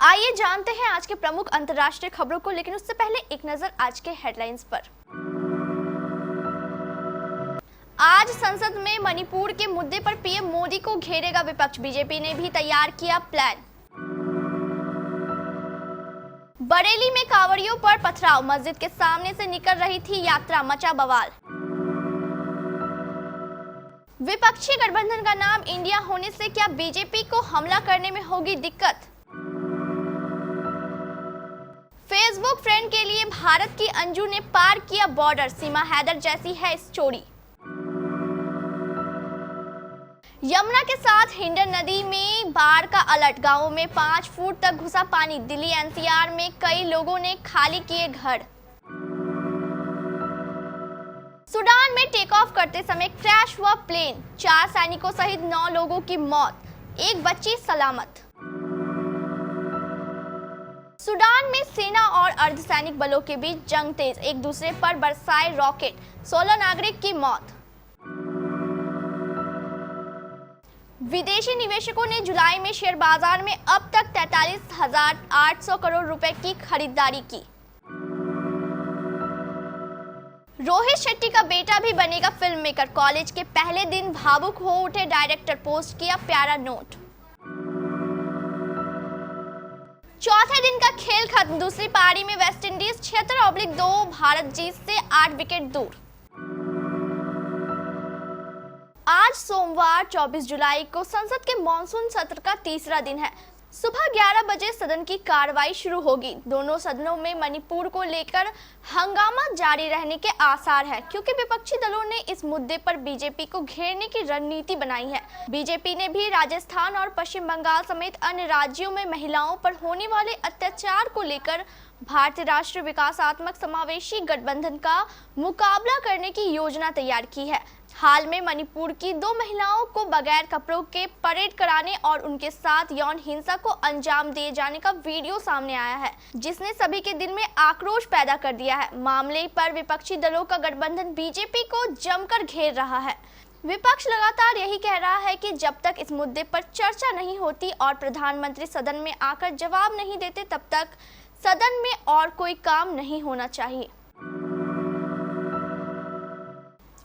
आइए जानते हैं आज के प्रमुख अंतर्राष्ट्रीय खबरों को, लेकिन उससे पहले एक नजर आज के हेडलाइंस पर। आज संसद में मणिपुर के मुद्दे पर पीएम मोदी को घेरेगा विपक्ष, बीजेपी ने भी तैयार किया प्लान। बरेली में कांवड़ियों पर पथराव, मस्जिद के सामने से निकल रही थी यात्रा, मचा बवाल। विपक्षी गठबंधन का नाम इंडिया होने से क्या बीजेपी को हमला करने में होगी दिक्कत? फेसबुक फ्रेंड के लिए भारत की अंजू ने पार किया बॉर्डर, सीमा हैदर जैसी है स्टोरी। यमुना के साथ हिंडन नदी में बाढ़ का अलर्ट, गांवों में 5 फुट तक घुसा पानी, दिल्ली एनसीआर में कई लोगों ने खाली किए घर। सूडान में टेक ऑफ करते समय क्रैश हुआ प्लेन, 4 सैनिकों सहित 9 लोगों की मौत, एक बच्ची सलामत। सूडान में सेना और अर्धसैनिक बलों के बीच जंग तेज, एक दूसरे पर बरसाए रॉकेट, 16 नागरिक की मौत। विदेशी निवेशकों ने जुलाई में शेयर बाजार में अब तक 43,800 करोड़ रुपए की खरीदारी की। रोहित शेट्टी का बेटा भी बनेगा फिल्म मेकर, कॉलेज के पहले दिन भावुक हो उठे डायरेक्टर, पोस्ट किया प्यारा नोट। चौथे दिन का खेल खत्म, दूसरी पारी में वेस्टइंडीज 76/2 भारत जीत से 8 विकेट दूर। आज सोमवार 24 जुलाई को संसद के मॉनसून सत्र का तीसरा दिन है। सुबह 11 बजे सदन की कार्रवाई शुरू होगी। दोनों सदनों में मणिपुर को लेकर हंगामा जारी रहने के आसार हैं, क्योंकि विपक्षी दलों ने इस मुद्दे पर बीजेपी को घेरने की रणनीति बनाई है। बीजेपी ने भी राजस्थान और पश्चिम बंगाल समेत अन्य राज्यों में महिलाओं पर होने वाले अत्याचार को लेकर भारतीय राष्ट्रीय विकासात्मक समावेशी गठबंधन का मुकाबला करने की योजना तैयार की है। हाल में मणिपुर की 2 महिलाओं को बगैर कपड़ों के परेड कराने और उनके साथ यौन हिंसा को अंजाम दिए जाने का वीडियो सामने आया है, जिसने सभी के दिल में आक्रोश पैदा कर दिया है। मामले पर विपक्षी दलों का गठबंधन बीजेपी को जमकर घेर रहा है। विपक्ष लगातार यही कह रहा है कि जब तक इस मुद्दे पर चर्चा नहीं होती और प्रधानमंत्री सदन में आकर जवाब नहीं देते, तब तक सदन में और कोई काम नहीं होना चाहिए।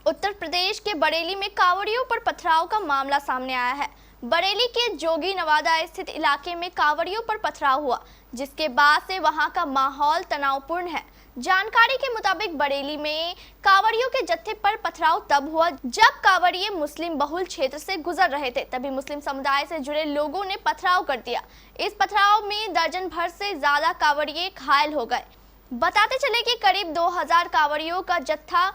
उत्तर प्रदेश के बरेली में कांवड़ियों पर पथराव का मामला सामने आया है। बरेली के जोगी नवादा स्थित इलाके में कांवड़ियों पर पथराव हुआ, जिसके बाद से वहां का माहौल तनावपूर्ण है। जानकारी के मुताबिक बरेली में कांवड़ियों के जत्थे पर पथराव तब हुआ जब कांवड़िये मुस्लिम बहुल क्षेत्र से गुजर रहे थे। तभी मुस्लिम समुदाय से जुड़े लोगों ने पथराव कर दिया। इस पथराव में दर्जन भर से ज्यादा कांवड़िये घायल हो गए। बताते चले कि करीब 2000 कांवड़ियों का जत्था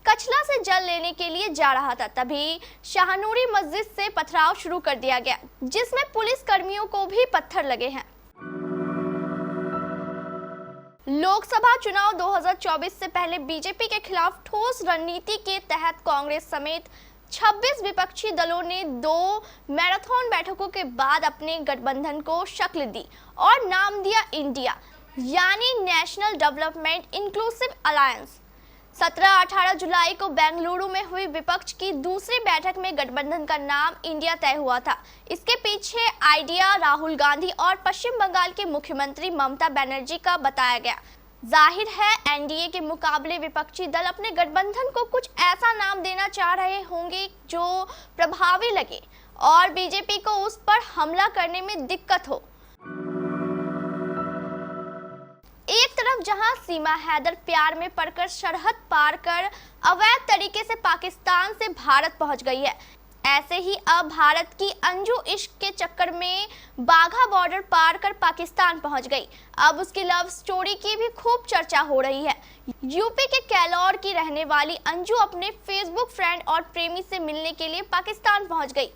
कचला से जल लेने के लिए जा रहा था। तभी शाहनूरी मस्जिद से पथराव शुरू कर दिया गया, जिसमें पुलिस कर्मियों को भी पत्थर लगे हैं। लोकसभा चुनाव 2024 से पहले बीजेपी के खिलाफ ठोस रणनीति के तहत कांग्रेस समेत 26 विपक्षी दलों ने 2 मैराथन बैठकों के बाद अपने गठबंधन को शक्ल दी और नाम दिया इंडिया, यानी नेशनल डेवलपमेंट इंक्लूसिव अलायंस। 17-18 जुलाई को बेंगलुरु में हुई विपक्ष की दूसरी बैठक में गठबंधन का नाम इंडिया तय हुआ था। इसके पीछे आइडिया राहुल गांधी और पश्चिम बंगाल के मुख्यमंत्री ममता बनर्जी का बताया गया। जाहिर है एनडीए के मुकाबले विपक्षी दल अपने गठबंधन को कुछ ऐसा नाम देना चाह रहे होंगे जो प्रभावी लगे और बीजेपी को उस पर हमला करने में दिक्कत हो। एक तरफ जहां सीमा हैदर प्यार में पड़कर सरहद पार कर अवैध तरीके से पाकिस्तान से भारत पहुंच गई है, ऐसे ही अब भारत की अंजू इश्क के चक्कर में बाघा बॉर्डर पार कर पाकिस्तान पहुंच गई। अब उसकी लव स्टोरी की भी खूब चर्चा हो रही है। यूपी के कैलोर की रहने वाली अंजू अपने फेसबुक फ्रेंड और प्रेमी से मिलने के लिए पाकिस्तान पहुंच गई।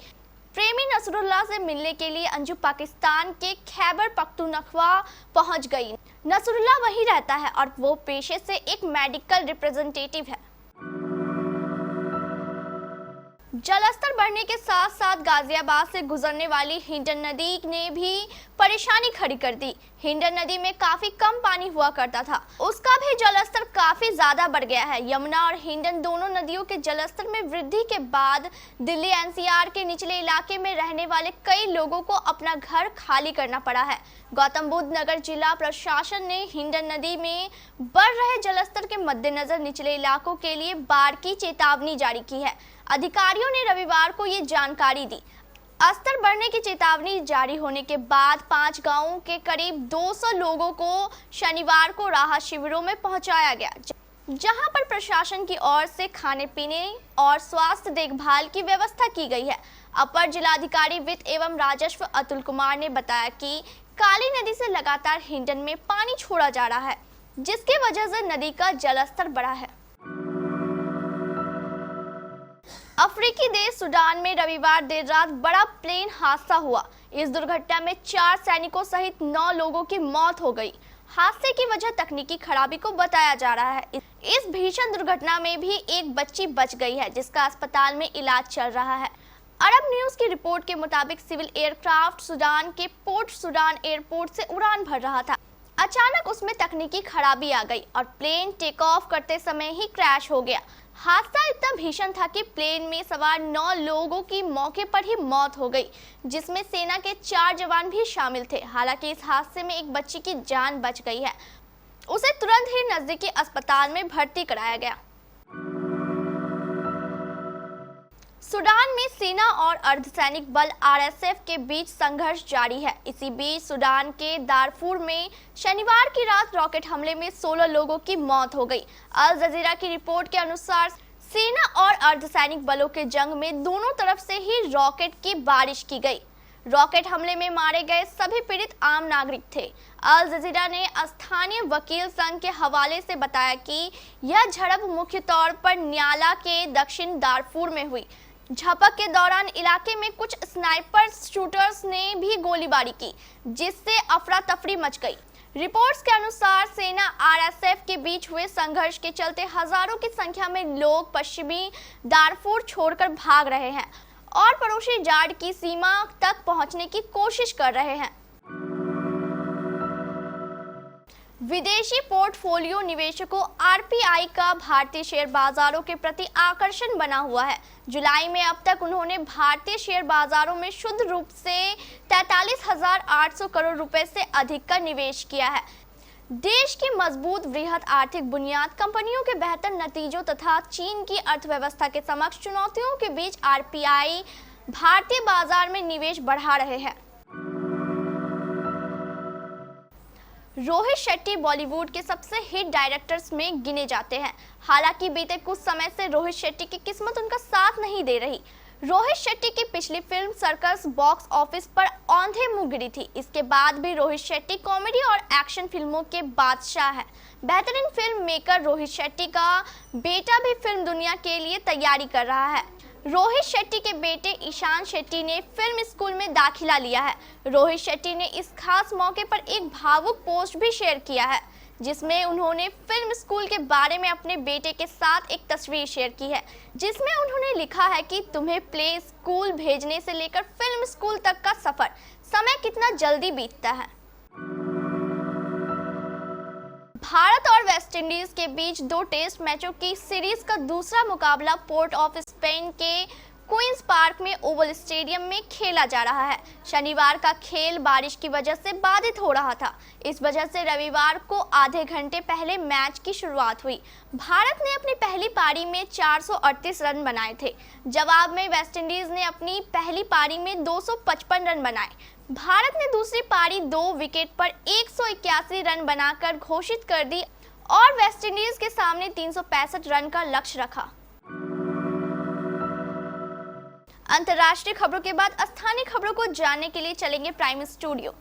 प्रेमी नसरुल्लाह से मिलने के लिए अंजू पाकिस्तान के खैबर पख्तूनख्वा पहुंच गई। नसरुल्लाह वहीं रहता है और वो पेशे से एक मेडिकल रिप्रेजेंटेटिव है। जलस्तर बढ़ने के साथ साथ गाजियाबाद से गुजरने वाली हिंडन नदी ने भी परेशानी खड़ी कर दी। हिंडन नदी में काफी कम पानी हुआ करता था, उसका भी जलस्तर काफी ज्यादा बढ़ गया है। यमुना और हिंडन दोनों नदियों के जलस्तर में वृद्धि के बाद दिल्ली एनसीआर के निचले इलाके में रहने वाले कई लोगों को अपना घर खाली करना पड़ा है। गौतम बुद्ध नगर जिला प्रशासन ने हिंडन नदी में बढ़ रहे जलस्तर के मद्देनजर निचले इलाकों के लिए बाढ़ की चेतावनी जारी की है। अधिकारियों ने रविवार को ये जानकारी दी। स्तर बढ़ने की चेतावनी जारी होने के बाद 5 गांवों के करीब 200 लोगों को शनिवार को राहत शिविरों में पहुंचाया गया, जहां पर प्रशासन की ओर से खाने पीने और स्वास्थ्य देखभाल की व्यवस्था की गई है। अपर जिलाधिकारी वित्त एवं राजस्व अतुल कुमार ने बताया कि काली नदी से लगातार हिंडन में पानी छोड़ा जा रहा है, जिसकी वजह से नदी का जलस्तर बढ़ा है। अफ्रीकी देश सूडान में रविवार देर रात बड़ा प्लेन हादसा हुआ। इस दुर्घटना में 4 सैनिकों सहित 9 लोगों की मौत हो गई। हादसे की वजह तकनीकी खराबी को बताया जा रहा है। इस भीषण दुर्घटना में भी एक बच्ची बच गई है, जिसका अस्पताल में इलाज चल रहा है। अरब न्यूज की रिपोर्ट के मुताबिक सिविल एयरक्राफ्ट सूडान के पोर्ट सूडान एयरपोर्ट से उड़ान भर रहा था। अचानक उसमें तकनीकी खराबी आ गई और प्लेन टेक ऑफ करते समय ही क्रैश हो गया। हादसा इतना भीषण था कि प्लेन में सवार 9 लोगों की मौके पर ही मौत हो गई, जिसमें सेना के 4 जवान भी शामिल थे। हालांकि इस हादसे में एक बच्ची की जान बच गई है। उसे तुरंत ही नजदीकी अस्पताल में भर्ती कराया गया। सूडान में सेना और अर्धसैनिक बल आरएसएफ के बीच संघर्ष जारी है। इसी बीच सूडान के दारफूर में शनिवार की रात रॉकेट हमले में 16 लोगों की मौत हो गई। अल जजीरा की रिपोर्ट के अनुसार सेना और अर्धसैनिक बलों के जंग में दोनों तरफ से ही रॉकेट की बारिश की गई। रॉकेट हमले में मारे गए सभी पीड़ित आम नागरिक थे। अल जजीरा ने स्थानीय वकील संघ के हवाले से बताया कि यह झड़प मुख्य तौर पर न्याला के दक्षिण दारफूर में हुई। झपक के दौरान इलाके में कुछ स्नाइपर शूटर्स ने भी गोलीबारी की, जिससे अफरा तफरी मच गई। रिपोर्ट्स के अनुसार सेना आरएसएफ के बीच हुए संघर्ष के चलते हजारों की संख्या में लोग पश्चिमी दारफूर छोड़कर भाग रहे हैं और पड़ोसी जाड की सीमा तक पहुंचने की कोशिश कर रहे हैं। विदेशी पोर्टफोलियो निवेशकों आरपीआई का भारतीय शेयर बाजारों के प्रति आकर्षण बना हुआ है। जुलाई में अब तक उन्होंने भारतीय शेयर बाजारों में शुद्ध रूप से 43,800 करोड़ रुपए से अधिक का निवेश किया है। देश की मजबूत वृहद आर्थिक बुनियाद, कंपनियों के बेहतर नतीजों तथा चीन की अर्थव्यवस्था के समक्ष चुनौतियों के बीच आरपीआई भारतीय बाजार में निवेश बढ़ा रहे हैं। रोहित शेट्टी बॉलीवुड के सबसे हिट डायरेक्टर्स में गिने जाते हैं। हालांकि बीते कुछ समय से रोहित शेट्टी की किस्मत उनका साथ नहीं दे रही। रोहित शेट्टी की पिछली फिल्म सर्कस बॉक्स ऑफिस पर औंधे मुंह गिरी थी। इसके बाद भी रोहित शेट्टी कॉमेडी और एक्शन फिल्मों के बादशाह हैं। बेहतरीन फिल्म मेकर रोहित शेट्टी का बेटा भी फिल्म दुनिया के लिए तैयारी कर रहा है। रोहित शेट्टी के बेटे ईशान शेट्टी ने फिल्म स्कूल में दाखिला लिया है। रोहित शेट्टी ने इस खास मौके पर एक भावुक पोस्ट भी शेयर किया है, जिसमें उन्होंने फिल्म स्कूल के बारे में अपने बेटे के साथ एक तस्वीर शेयर की है, जिसमें उन्होंने लिखा है कि तुम्हें प्ले स्कूल भेजने से लेकर फिल्म स्कूल तक का सफर, समय कितना जल्दी बीतता है। भारत और वेस्टइंडीज के बीच 2 टेस्ट मैचों की सीरीज का दूसरा मुकाबला पोर्ट ऑफ स्पेन के क्वींस पार्क में ओवल स्टेडियम में खेला जा रहा है। शनिवार का खेल बारिश की वजह से बाधित हो रहा था। इस वजह से रविवार को आधे घंटे पहले मैच की शुरुआत हुई। भारत ने अपनी पहली पारी में 438 रन बनाए थे। जवाब में वेस्टइंडीज ने अपनी पहली पारी में 255 रन बनाए। भारत ने दूसरी पारी 2 विकेट पर 181 रन बनाकर घोषित कर दी और वेस्टइंडीज के सामने 365 रन का लक्ष्य रखा। अंतर्राष्ट्रीय खबरों के बाद स्थानीय खबरों को जानने के लिए चलेंगे प्राइम स्टूडियो।